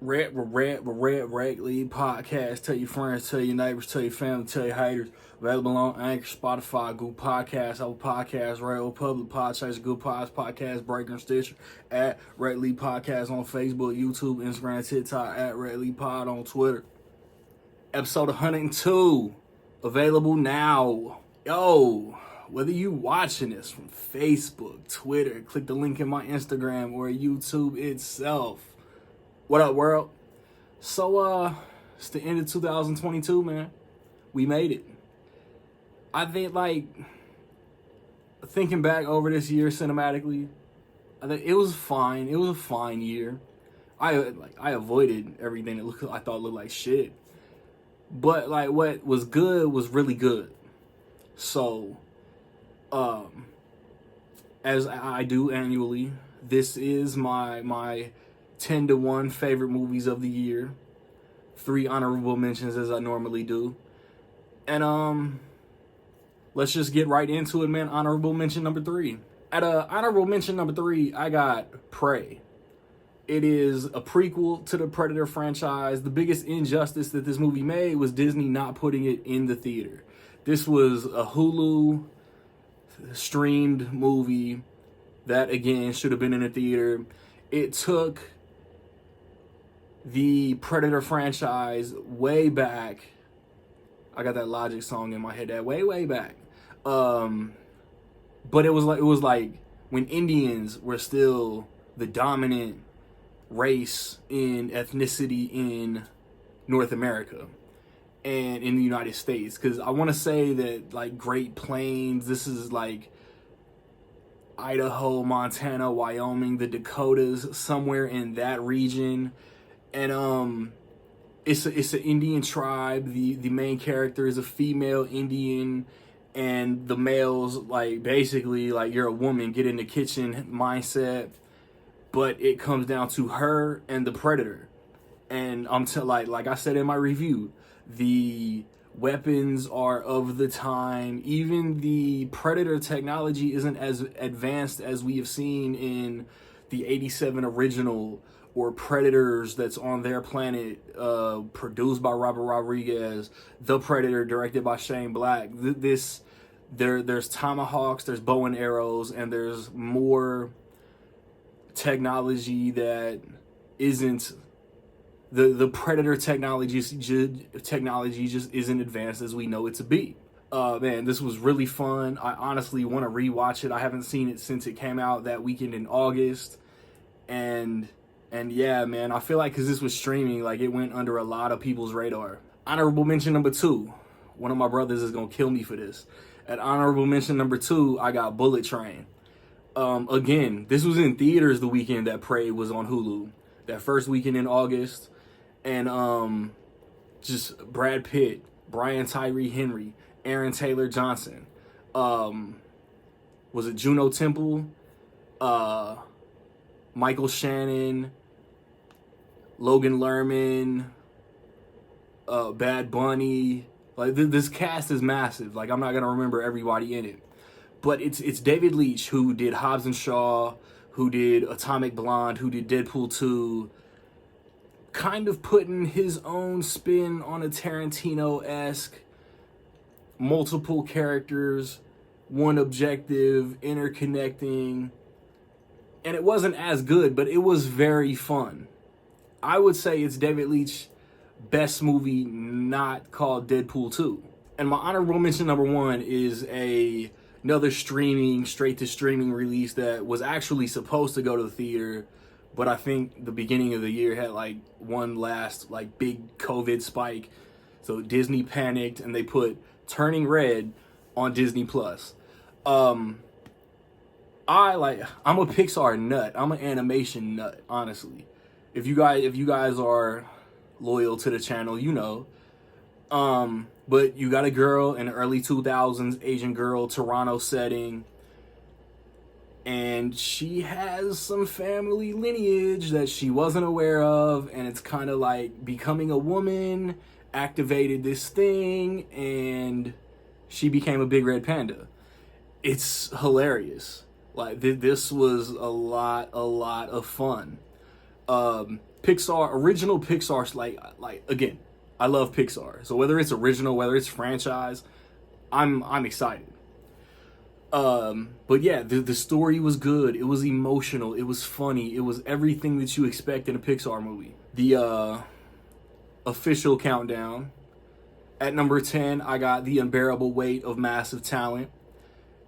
Red League podcast. Tell your friends, tell your neighbors, tell your family, tell your haters. Available on Anchor, Spotify, Google Podcasts, Apple Podcasts, Radio Public Podcasts, Good Pods Podcast, Breaker, and Stitcher. At Red League Podcast on Facebook, YouTube, Instagram, TikTok. At Red League Pod on Twitter. Episode 102. Available now. Yo, whether you watching this from Facebook, Twitter, click the link in my Instagram or YouTube itself. What up, world? So, it's the end of 2022, man. We made it. I think, thinking back over this year cinematically, I think it was fine. It was a fine year. I avoided everything that I thought looked like shit. But, what was good was really good. So, as I do annually, this is my 10-1 favorite movies of the year. 3 honorable mentions as I normally do. And let's just get right into it, man. Honorable mention number 3. At honorable mention number 3, I got Prey. It is a prequel to the Predator franchise. The biggest injustice that this movie made was Disney not putting it in the theater. This was a Hulu streamed movie that, again, should have been in the theater. It took the Predator franchise way back. I got that Logic song in my head that way back. But it was like when Indians were still the dominant race in ethnicity in North America and in the United States. Because I want to say that Great Plains, this is Idaho, Montana, Wyoming, the Dakotas, somewhere in that region. And it's an Indian tribe. The main character is a female Indian, and the males basically you're a woman, get in the kitchen mindset. But it comes down to her and the Predator. And like I said in my review, the weapons are of the time. Even the Predator technology isn't as advanced as we have seen in the 87 original or Predators that's on their planet, produced by Robert Rodriguez. The Predator, directed by Shane Black. There's tomahawks, there's bow and arrows, and there's more technology that isn't the Predator technology just isn't advanced as we know it to be. Man, this was really fun. I honestly want to rewatch it. I haven't seen it since it came out that weekend in August, and yeah, man, I feel like because this was streaming, it went under a lot of people's radar. Honorable mention number 2. One of my brothers is gonna kill me for this. At honorable mention number 2, I got Bullet Train. Again, this was in theaters the weekend that Prey was on Hulu. That first weekend in August. And just Brad Pitt, Brian Tyree Henry, Aaron Taylor Johnson. Was it Juno Temple? Michael Shannon, Logan Lerman, Bad Bunny. This cast is massive. I'm not gonna remember everybody in it. But it's David Leitch, who did Hobbs and Shaw, who did Atomic Blonde, who did Deadpool 2, kind of putting his own spin on a Tarantino-esque, multiple characters, one objective, interconnecting. And it wasn't as good, but it was very fun. I would say it's David Leitch's best movie not called Deadpool 2. And my honorable mention number 1 is another straight to streaming release that was actually supposed to go to the theater, but I think the beginning of the year had one last big COVID spike, so Disney panicked and they put Turning Red on Disney Plus. I'm a Pixar nut. I'm an animation nut, honestly. If you guys are loyal to the channel, you know. But you got a girl in the early 2000s, Asian girl, Toronto setting, and she has some family lineage that she wasn't aware of, and it's kind of becoming a woman activated this thing, and she became a big red panda. It's hilarious. This was a lot of fun. Pixar, original Pixar, like again, I love Pixar. So whether it's original, whether it's franchise, I'm excited. But yeah, the story was good. It was emotional. It was funny. It was everything that you expect in a Pixar movie. The official countdown. At number 10, I got The Unbearable Weight of Massive Talent.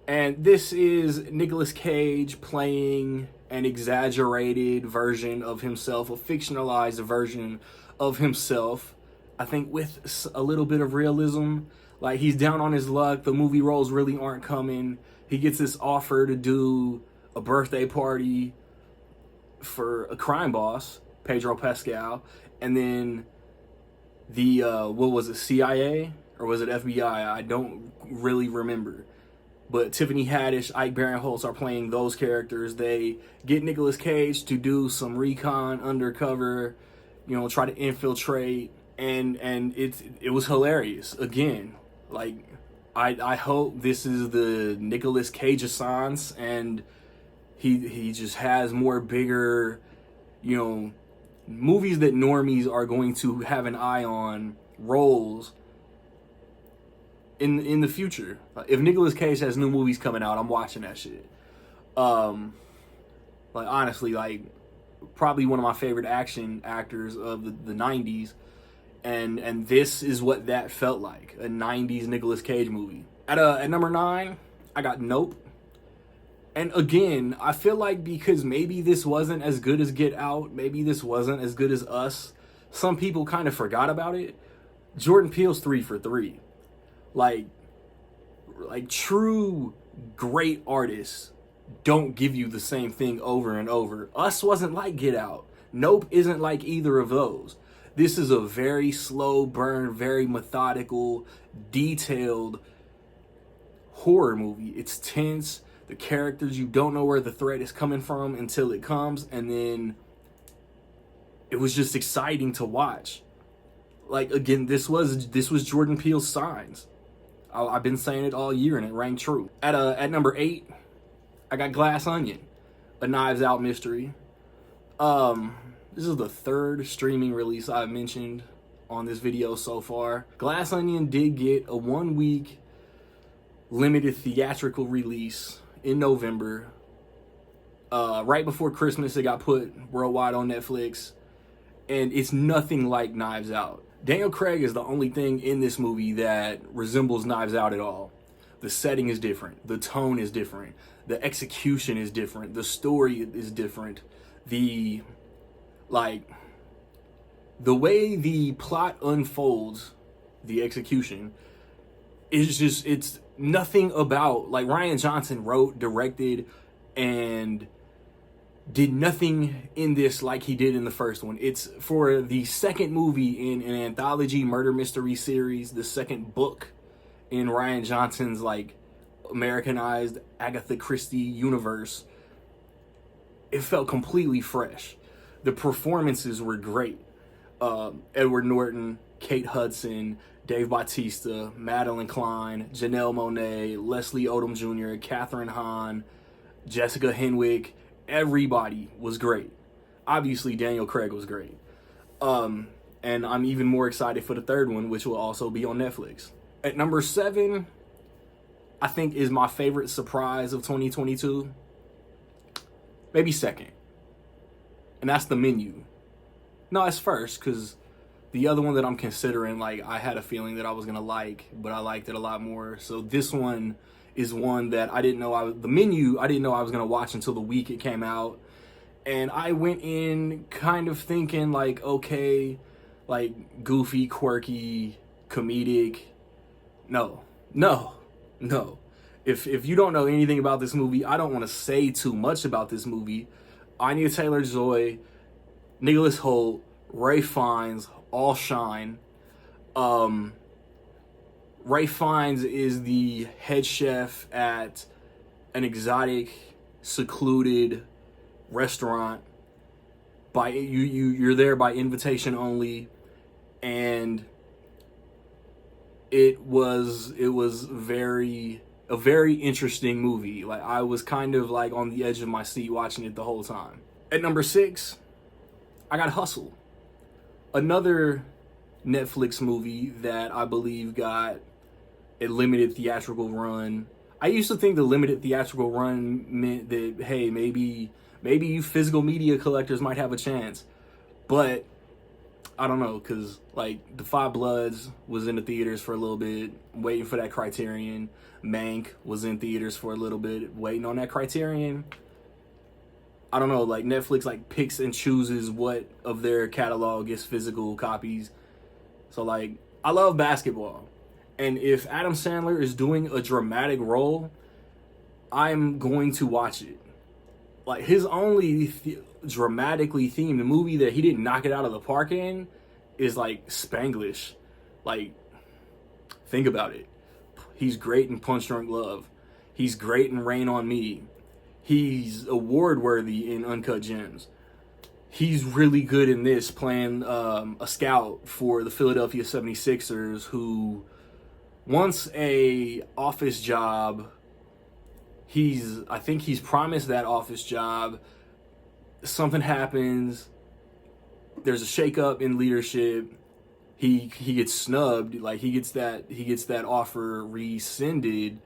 And this is Nicolas Cage playing an exaggerated version of himself, a fictionalized version of himself. I think with a little bit of realism. Like, he's down on his luck. The movie roles really aren't coming. He gets this offer to do a birthday party for a crime boss, Pedro Pascal. And then the, what was it, CIA? Or was it FBI? I don't really remember. But Tiffany Haddish, Ike Barinholtz are playing those characters. They get Nicolas Cage to do some recon undercover, you know, try to infiltrate. And it was hilarious. Again, like, I hope this is the Nicolas Cage Assance, and he just has more bigger, you know, movies that normies are going to have an eye on, roles in the future. If Nicolas Cage has new movies coming out, I'm watching that shit. Like, honestly, like, probably one of my favorite action actors of the 90s. And this is what that felt like, a 90s Nicolas Cage movie. At number 9, I got Nope. And again, I feel like because maybe this wasn't as good as Get Out, maybe this wasn't as good as Us, some people kind of forgot about it. Jordan Peele's 3 for 3. Like true great artists don't give you the same thing over and over. Us wasn't like Get Out. Nope isn't like either of those. This is a very slow burn, very methodical, detailed horror movie. It's tense. The characters, you don't know where the threat is coming from until it comes, and then it was just exciting to watch. Like, again, this was Jordan Peele's Signs. I've been saying it all year, and it rang true. At number 8, I got Glass Onion, a Knives Out mystery. This is the 3rd streaming release I've mentioned on this video so far. Glass Onion did get a 1-week limited theatrical release in November. Right before Christmas, it got put worldwide on Netflix. And it's nothing like Knives Out. Daniel Craig is the only thing in this movie that resembles Knives Out at all. The setting is different. The tone is different. The execution is different. The story is different. The way the plot unfolds, the execution, is just, it's nothing about, like, Rian Johnson wrote, directed, and did nothing in this like he did in the first one. It's for the second movie in an anthology murder mystery series, the second book in Rian Johnson's, like, Americanized Agatha Christie universe. It felt completely fresh. The performances were great. Edward Norton, Kate Hudson, Dave Bautista, Madeline Klein, Janelle Monáe, Leslie Odom Jr., Katherine Hahn, Jessica Henwick. Everybody was great. Obviously, Daniel Craig was great. And I'm even more excited for the 3rd one, which will also be on Netflix. At number 7, I think is my favorite surprise of 2022. Maybe 2nd. And that's The Menu. No, it's 1st, because the other one that I'm considering, like, I had a feeling that I was going to like, but I liked it a lot more. So this one is one that I didn't know The Menu, I didn't know I was going to watch until the week it came out. And I went in kind of thinking, like, okay, like, goofy, quirky, comedic. No. If you don't know anything about this movie, I don't want to say too much about this movie. Anya Taylor-Joy, Nicholas Hoult, Ray Fiennes, all shine. Ray Fiennes is the head chef at an exotic, secluded restaurant. You're there by invitation only, and it was a very interesting movie. Like, I was kind of like on the edge of my seat watching it the whole time. At number 6, I got Hustle, another Netflix movie that I believe got a limited theatrical run. I used to think the limited theatrical run meant that, hey, maybe you physical media collectors might have a chance, but I don't know, because like The Five Bloods was in the theaters for a little bit, waiting for that Criterion. Mank was in theaters for a little bit, waiting on that Criterion. I don't know, like Netflix like picks and chooses what of their catalog gets physical copies. So like, I love basketball, and if Adam Sandler is doing a dramatic role, I'm going to watch it. Like his only dramatically themed movie that he didn't knock it out of the park in is like Spanglish. Like, think about it. He's great in Punch Drunk Love. He's great in Rain on Me. He's award worthy in Uncut Gems. He's really good in this, playing a scout for the Philadelphia 76ers who wants a office job. I think he's promised that office job. Something happens. There's a shakeup in leadership. He gets snubbed. Like he gets that offer rescinded.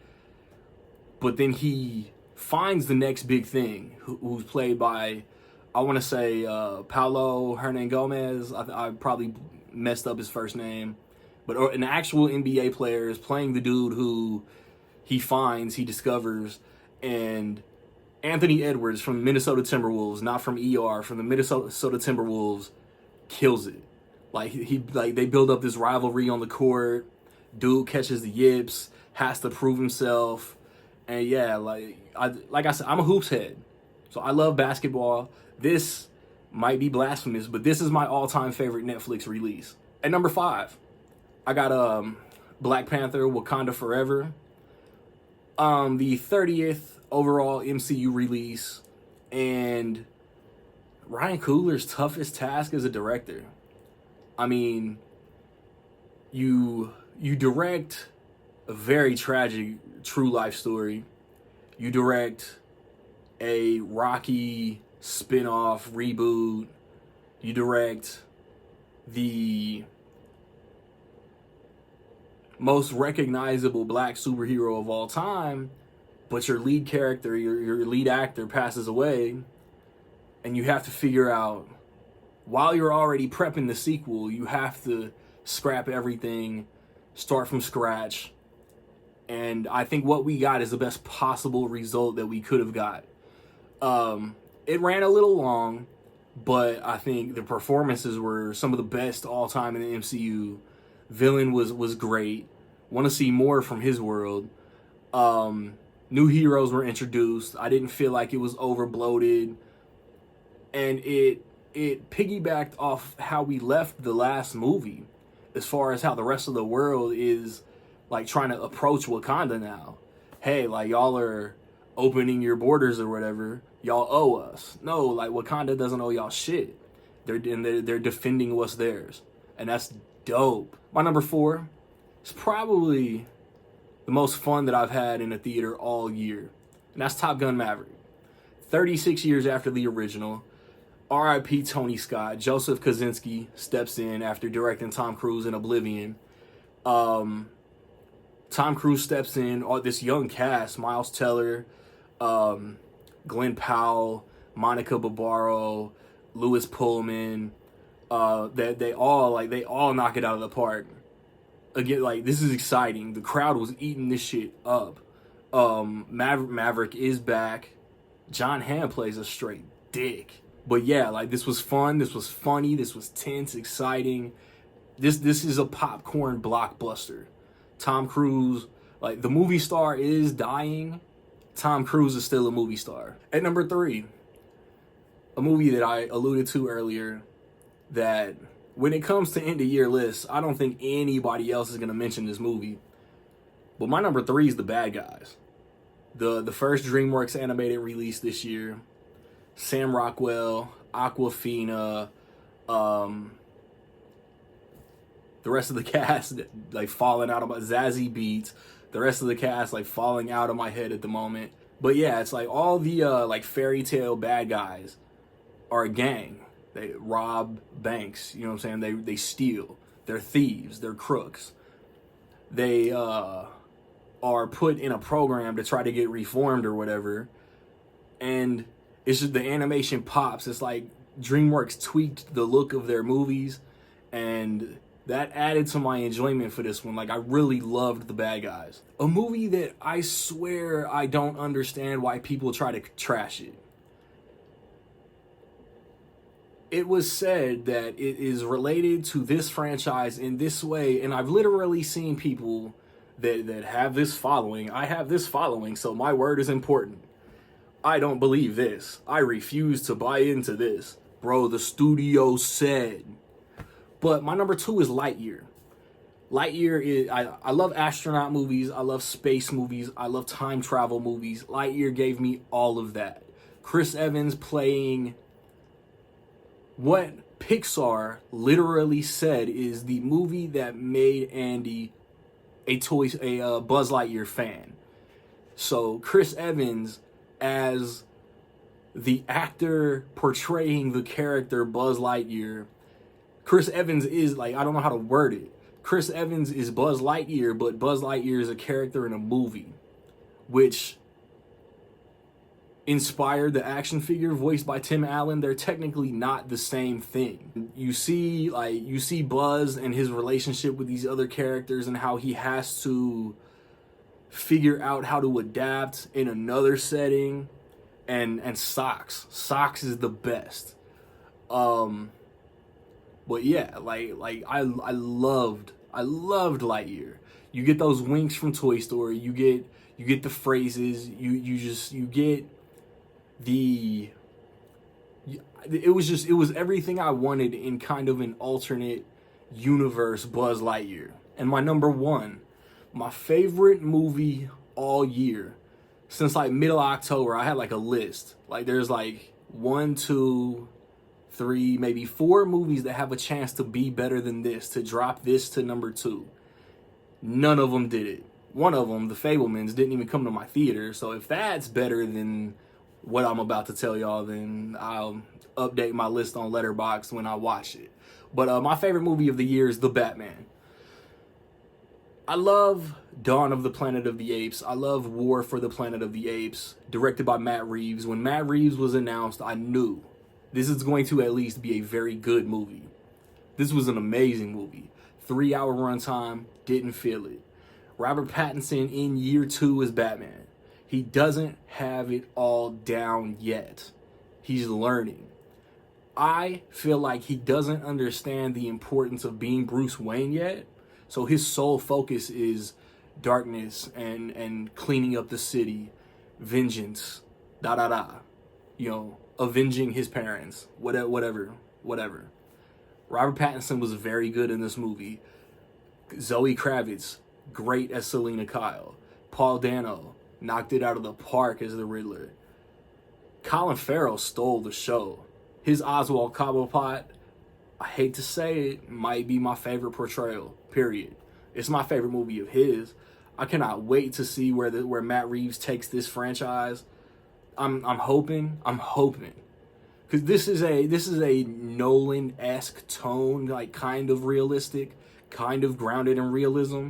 But then he finds the next big thing, who's played by, I want to say, Paulo Hernan Gomez. I probably messed up his first name. But an actual NBA player is playing the dude who he discovers, and Anthony Edwards from Minnesota Timberwolves, not from ER, from the Minnesota Timberwolves, kills it. Like they build up this rivalry on the court. Dude catches the yips, has to prove himself, and yeah, like I said, I'm a hoops head, so I love basketball. This might be blasphemous, but this is my all-time favorite Netflix release. At number 5, I got Black Panther: Wakanda Forever. The 30th overall MCU release, and Ryan Coogler's toughest task as a director. I mean, you direct a very tragic true life story. You direct a Rocky spin-off reboot. You direct the most recognizable black superhero of all time, but your lead character, your lead actor passes away, and you have to figure out, while you're already prepping the sequel, you have to scrap everything, start from scratch, and I think what we got is the best possible result that we could have got. It ran a little long, but I think the performances were some of the best all time in the MCU. Villain was great. Want to see more from his world. New heroes were introduced. I didn't feel like it was over bloated, and it piggybacked off how we left the last movie, as far as how the rest of the world is like trying to approach Wakanda now. Hey, like y'all are opening your borders or whatever. Y'all owe us. No, like Wakanda doesn't owe y'all shit. They're defending what's theirs, and that's dope. My number 4 is probably the most fun that I've had in a theater all year, and that's Top Gun Maverick. 36 years after the original, R.I.P. Tony Scott. Joseph Kosinski steps in after directing Tom Cruise in Oblivion. Tom Cruise steps in. This young cast: Miles Teller, Glenn Powell, Monica Barbaro, Louis Pullman. That they all knock it out of the park. Again, like, this is exciting. The crowd was eating this shit up. Maverick is back. John Hamm plays a straight dick. But yeah, like, this was fun. This was funny. This was tense, exciting. This is a popcorn blockbuster. Tom Cruise, like, the movie star is dying. Tom Cruise is still a movie star. At number 3, a movie that I alluded to earlier, that when it comes to end of year lists, I don't think anybody else is going to mention this movie. But my number 3 is The Bad Guys. The first DreamWorks animated release this year. Sam Rockwell, Aquafina, the rest of the cast like falling out of my Zazie Beetz, the rest of the cast like falling out of my head at the moment. But yeah, it's like all the like fairy tale bad guys are a gang. They rob banks, you know what I'm saying? They steal. They're thieves. They're crooks. They are put in a program to try to get reformed or whatever. And it's just the animation pops. It's like DreamWorks tweaked the look of their movies, and that added to my enjoyment for this one. Like, I really loved The Bad Guys. A movie that I swear I don't understand why people try to trash it. It was said that it is related to this franchise in this way, and I've literally seen people that have this following. I have this following, so my word is important. I don't believe this. I refuse to buy into this. Bro, the studio said. But my number 2 is Lightyear. Lightyear is, I love astronaut movies. I love space movies. I love time travel movies. Lightyear gave me all of that. Chris Evans playing what Pixar literally said is the movie that made Andy a Buzz Lightyear fan. So Chris Evans as the actor portraying the character Buzz Lightyear. Chris Evans is, like, I don't know how to word it. Chris Evans is Buzz Lightyear, but Buzz Lightyear is a character in a movie, which inspired the action figure voiced by Tim Allen. They're technically not the same thing. You see Buzz and his relationship with these other characters and how he has to figure out how to adapt in another setting, and Socks is the best. But yeah, like I loved Lightyear. You get those winks from Toy Story. You get the phrases. You get the. It was everything I wanted in kind of an alternate universe Buzz Lightyear. And my number 1, my favorite movie all year, since like middle October, I had like a list. Like there's like 1, 2, 3, maybe 4 movies that have a chance to be better than this, to drop this to number 2. None of them did it. One of them, The Fabelmans, didn't even come to my theater. So if that's better than what I'm about to tell y'all, then I'll update my list on Letterboxd when I watch it. But my favorite movie of the year is The Batman. I love Dawn of the Planet of the Apes. I love War for the Planet of the Apes, directed by Matt Reeves. When Matt Reeves was announced, I knew this is going to at least be a very good movie. This was an amazing movie. 3-hour runtime, didn't feel it. Robert Pattinson in year 2 as Batman. He doesn't have it all down yet. He's learning. I feel like he doesn't understand the importance of being Bruce Wayne yet. So his sole focus is darkness and cleaning up the city, vengeance, you know, avenging his parents, whatever. Robert Pattinson was very good in this movie. Zoe Kravitz, great as Selena Kyle. Paul Dano knocked it out of the park as the Riddler. Colin Farrell stole the show. His Oswald Cobblepot, I hate to say it, might be my favorite portrayal, period. It's my favorite movie of his. I cannot wait to see where Matt Reeves takes this franchise. I'm hoping, because this is a Nolan-esque tone, like kind of realistic, kind of grounded in realism.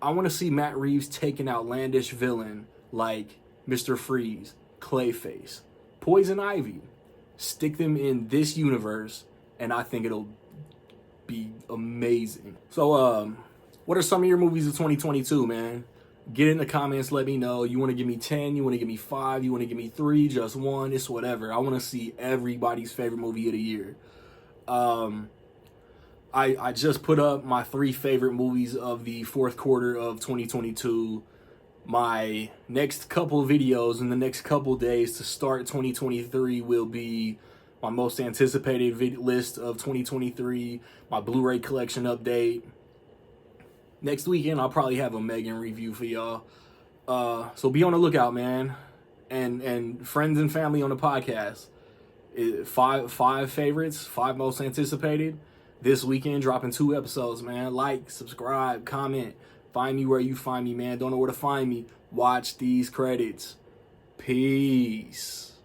I want to see Matt Reeves take an outlandish villain like Mr. Freeze, Clayface, Poison Ivy, stick them in this universe, and I think it'll be amazing. So, what are some of your movies of 2022, man? Get in the comments, let me know. You want to give me 10, you want to give me 5, you want to give me 3, just 1, it's whatever. I want to see everybody's favorite movie of the year. I just put up my 3 favorite movies of the fourth quarter of 2022. My next couple videos in the next couple days to start 2023 will be my most anticipated list of 2023, my Blu-ray collection update. Next weekend, I'll probably have a Megan review for y'all. So be on the lookout, man. And friends and family on the podcast. 5 favorites, 5 most anticipated. This weekend, dropping 2 episodes, man. Like, subscribe, comment. Find me where you find me, man. Don't know where to find me. Watch these credits. Peace.